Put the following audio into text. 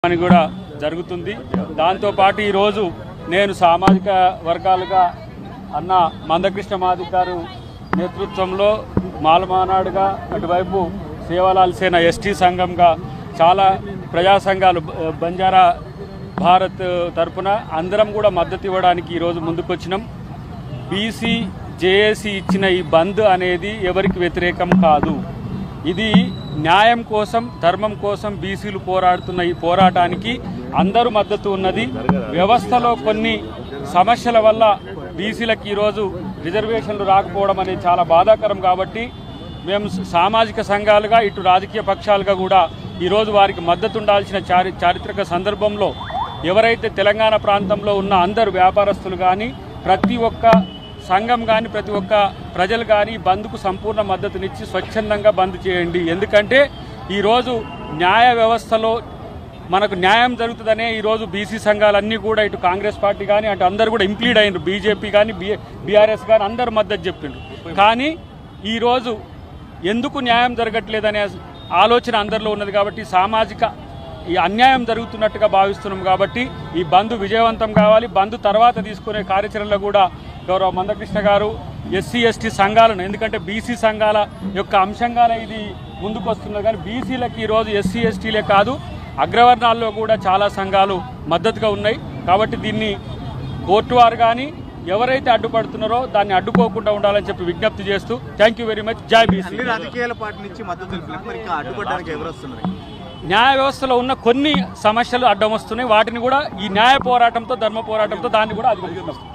అని కూడా జరుగుతుంది. దాంతోపాటు ఈరోజు నేను సామాజిక వర్గాలుగా అన్న మందకృష్ణ మాదిక్ గారు నేతృత్వంలో మాలమానాడుగా, అటువైపు సేవలాల్ సేన ఎస్టీ సంఘంగా చాలా ప్రజా సంఘాలు బంజారా భారత్ తరపున అందరం కూడా మద్దతు ఇవ్వడానికి ఈరోజు ముందుకొచ్చినాం. బీసీ జేఏసీ ఇచ్చిన ఈ బంద్ అనేది ఎవరికి వ్యతిరేకం కాదు. ఇది న్యాయం కోసం, ధర్మం కోసం బీసీలు పోరాడుతున్న ఈ పోరాటానికి అందరూ మద్దతు ఉన్నది. వ్యవస్థలో కొన్ని సమస్యల వల్ల బీసీలకు ఈరోజు రిజర్వేషన్లు రాకపోవడం అనేది చాలా బాధాకరం. కాబట్టి మేము సామాజిక సంఘాలుగా, ఇటు రాజకీయ పక్షాలుగా కూడా ఈరోజు వారికి మద్దతు ఉండాల్సిన చారిత్రక సందర్భంలో ఎవరైతే తెలంగాణ ప్రాంతంలో ఉన్న అందరు వ్యాపారస్తులు కానీ, ప్రతి ఒక్క సంఘం కానీ, ప్రతి ఒక్క ప్రజలు కానీ బంద్కు సంపూర్ణ మద్దతునిచ్చి స్వచ్ఛందంగా బంద్ చేయండి. ఎందుకంటే ఈరోజు న్యాయ వ్యవస్థలో మనకు న్యాయం జరుగుతుందనే ఈరోజు బీసీ సంఘాలన్నీ కూడా, ఇటు కాంగ్రెస్ పార్టీ కానీ అటు అందరూ కూడా ఇంప్లీడ్ అయినారు. బీజేపీ కానీ బీఆర్ఎస్ కానీ అందరూ మద్దతు చెప్పిండ్రు. కానీ ఈరోజు ఎందుకు న్యాయం జరగట్లేదనే ఆలోచన అందరిలో ఉన్నది. కాబట్టి సామాజిక ఈ అన్యాయం జరుగుతున్నట్టుగా భావిస్తున్నాం. కాబట్టి ఈ బంద్ విజయవంతం కావాలి. బంద్ తర్వాత తీసుకునే కార్యాచరణలో కూడా గౌరవ మందకృష్ణ గారు ఎస్సీ ఎస్టీ సంఘాలను, ఎందుకంటే బీసీ సంఘాల యొక్క అంశంగానే ఇది ముందుకు వస్తున్నది. కానీ బీసీలకు ఈరోజు ఎస్సీ ఎస్టీలే కాదు, అగ్రవర్ణాల్లో కూడా చాలా సంఘాలు మద్దతుగా ఉన్నాయి. కాబట్టి దీన్ని కోర్టు వారు కానీ ఎవరైతే అడ్డుపడుతున్నారో దాన్ని అడ్డుకోకుండా ఉండాలని చెప్పి విజ్ఞప్తి చేస్తూ థ్యాంక్ యూ వెరీ మచ్. జై బీసీ. రాజకీయాల పార్టీ నుంచి మద్దతు అడ్డుపడడానికి ఎవరు వస్తున్నారు? న్యాయ వ్యవస్థలో ఉన్న కొన్ని సమస్యలు అడ్డం వస్తున్నాయి. వాటిని కూడా ఈ న్యాయ పోరాటంతో, ధర్మ పోరాటంతో దాన్ని కూడా అధిగమిస్తాం.